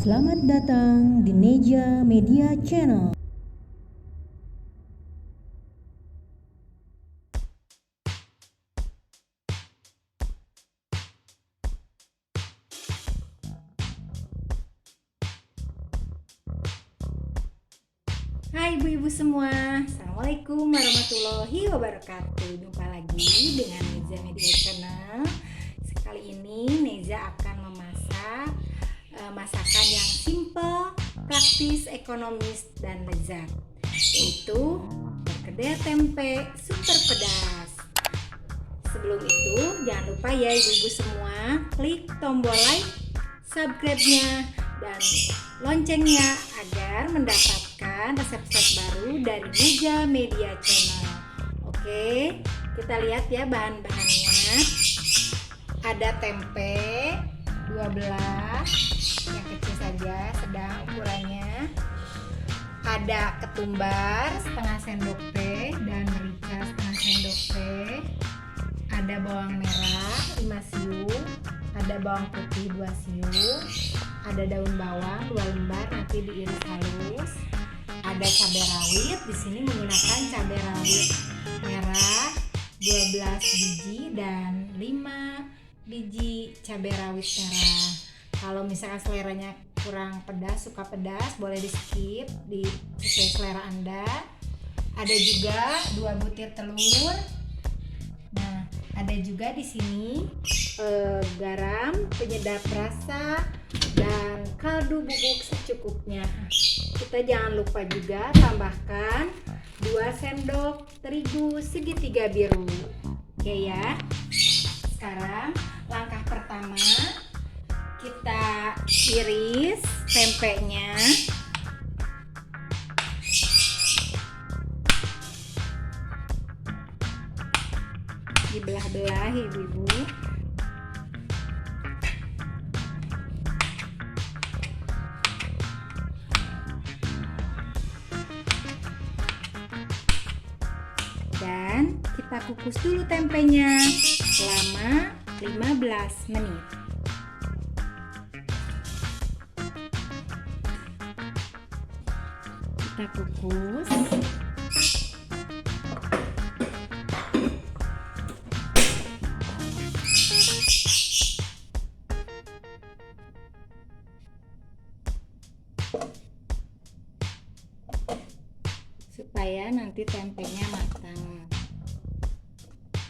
Selamat datang di Neja Media Channel. Hai ibu-ibu semua, Assalamualaikum warahmatullahi wabarakatuh. Jumpa lagi dengan Neza Media Channel. Sekali ini Neza akan memasak masakan yang simple, praktis, ekonomis, dan lezat, yaitu perkedel tempe super pedas. Sebelum itu jangan lupa ya ibu-ibu semua, klik tombol like, subscribe-nya, dan loncengnya agar mendapatkan resep-resep baru dari Neza Media Channel. Oke, kita lihat ya bahan-bahannya. Ada tempe 12 yang kecil saja, sedang ukurannya. Ada ketumbar setengah sendok teh dan merica setengah sendok teh. Ada bawang merah 5 siung, ada bawang putih 2 siung, ada daun bawang 2 lembar nanti diiris halus. Ada cabai rawit, di sini menggunakan cabai rawit merah 12 biji dan 5 biji cabai rawit merah. Kalau misalkan seleranya kurang pedas, suka pedas, boleh di skip sesuai selera Anda. Ada juga 2 butir telur. Nah, ada juga di sini garam, penyedap rasa, dan kaldu bubuk secukupnya. Kita jangan lupa juga tambahkan 2 sendok terigu segitiga biru. Oke ya. Sekarang langkah pertama, kita iris tempenya. Dibelah-belah ibu-ibu. Dan kita kukus dulu tempenya selama 15 menit. Kita kukus. Supaya nanti tempenya matang.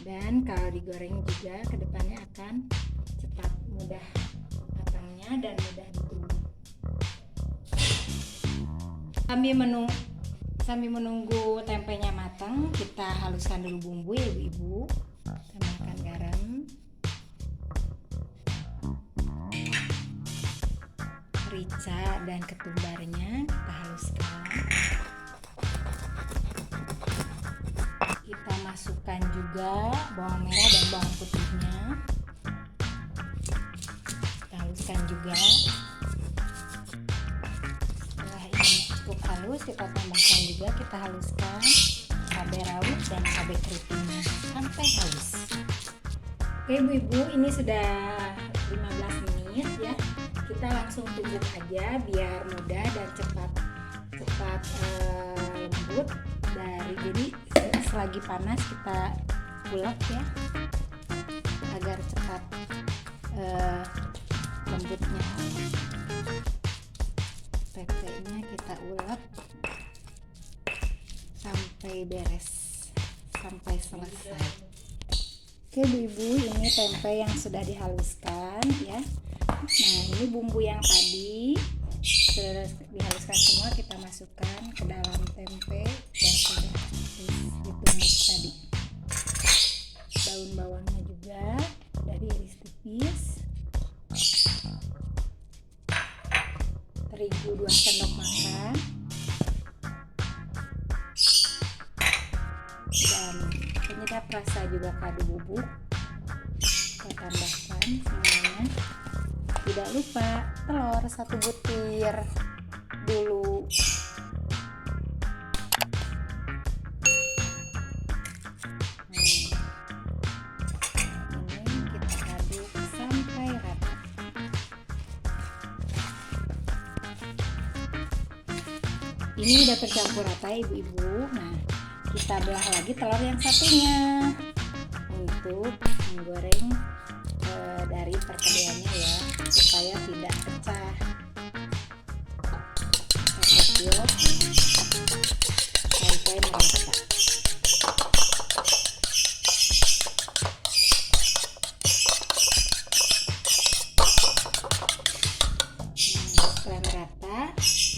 Dan kalau digoreng juga kedepannya akan cepat mudah matangnya dan mudah ditumis. Sambil menunggu tempenya matang, kita haluskan dulu bumbu ya ibu-ibu. Tambahkan garam, merica dan ketumbarnya kita haluskan. Kita masukkan juga bawang merah dan bawang putihnya. Kita haluskan juga. Setelah ini cukup halus, kita tambahkan juga, kita haluskan cabai rawit dan cabai keritingnya sampai halus. Oke ibu-ibu, ini sudah 15 menit ya. Kita langsung tumbuk aja biar mudah dan cepat lembut. Jadi selagi panas kita ulek ya agar cepat lembutnya. Tempenya kita ulek sampai beres, sampai selesai. Oke ibu-ibu, ini tempe yang sudah dihaluskan ya. Nah, ini bumbu yang tadi sudah dihaluskan semua, kita masukkan ke dalam tempe yang sudah ditumis tadi. Daun bawangnya juga sudah diiris tipis. Terigu 2 sendok makan. Dan penyedap rasa juga kaldu bubuk. Kita tambahkan semuanya. Tidak lupa telur 1 butir dulu. Ini kita aduk sampai rata. Ini udah tercampur rata ibu-ibu. Nah, kita belah lagi telur yang satunya untuk menggoreng dari perkedelnya ya, supaya tidak pecah. Kita kecil sampai merata. Setelah merata,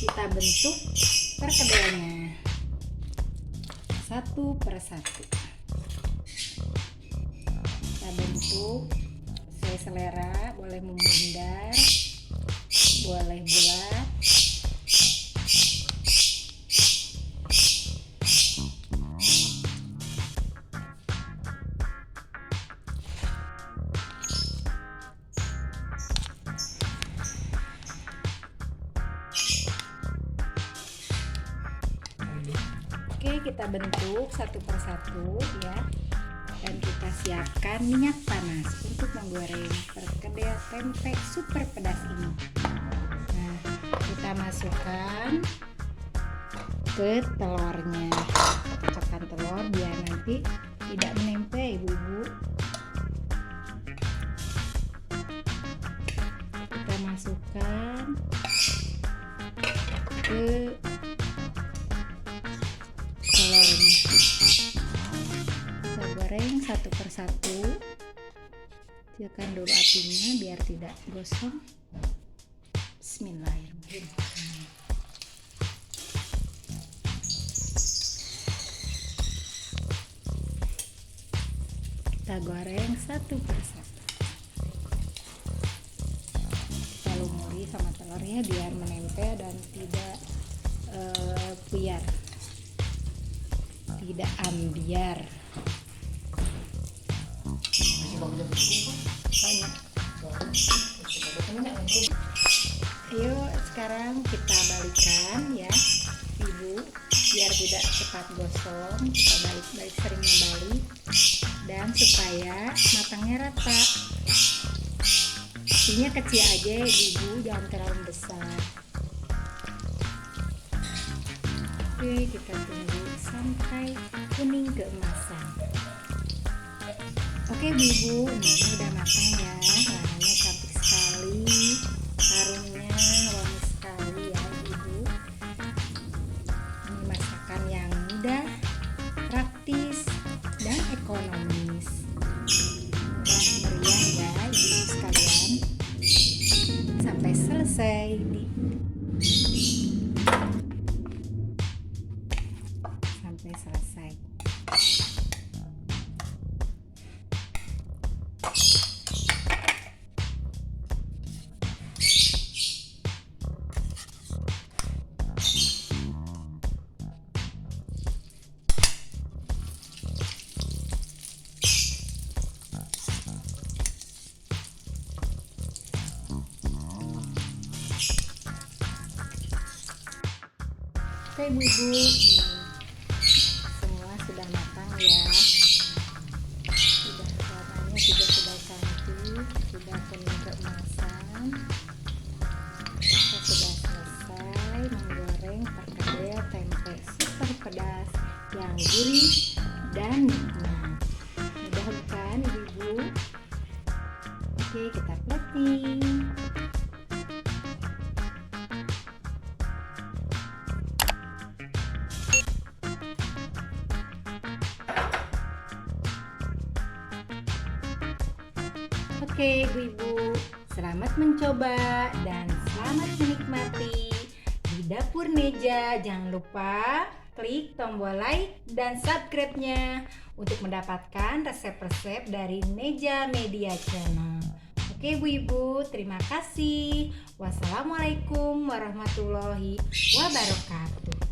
kita bentuk perkedelnya satu persatu. Kita bentuk sesuai selera, boleh membundar, boleh bulat. Oke, kita bentuk satu persatu ya, dan kita siapkan minyak panas untuk menggoreng perkedel tempe super pedas ini. Nah, kita masukkan ke telurnya, kocokkan telur biar nanti tidak menempel ibu-ibu. Kita masukkan ke telurnya, kita goreng satu persatu. Kecilkan dulu apinya biar tidak gosong. Bismillahirrahmanirrahim. Kita goreng satu persatu. Kita lumuri sama telurnya biar menempel dan tidak puyar, tidak ambiar. Ayo sekarang kita balikan ya ibu, biar tidak cepat gosong. Kita balik-balik, sering membalik, dan supaya matangnya rata. Apinya kecil aja ibu, jangan terlalu besar. Oke, kita tunggu sampai kuning keemasan. Oke ibu, ini udah matang ya. Warnanya cantik sekali, harumnya wangi sekali ya ibu. Ini masakan yang mudah, praktis, dan ekonomis. Murah meriah ya ibu sekalian. Sampai selesai sampai selesai. Oke ibu-ibu, semua sudah matang ya. Sudah, warnanya juga sudah cantik, sudah kuning keemasan. Kita sudah selesai menggoreng perkedel tempe super pedas yang gurih dan nikmat. Mudah bukan ibu-ibu? Oke, kita plating. Oke ibu-ibu, selamat mencoba dan selamat menikmati. Di Dapur Neja, jangan lupa klik tombol like dan subscribe-nya untuk mendapatkan resep-resep dari Neja Media Channel. Oke ibu-ibu, terima kasih. Wassalamualaikum warahmatullahi wabarakatuh.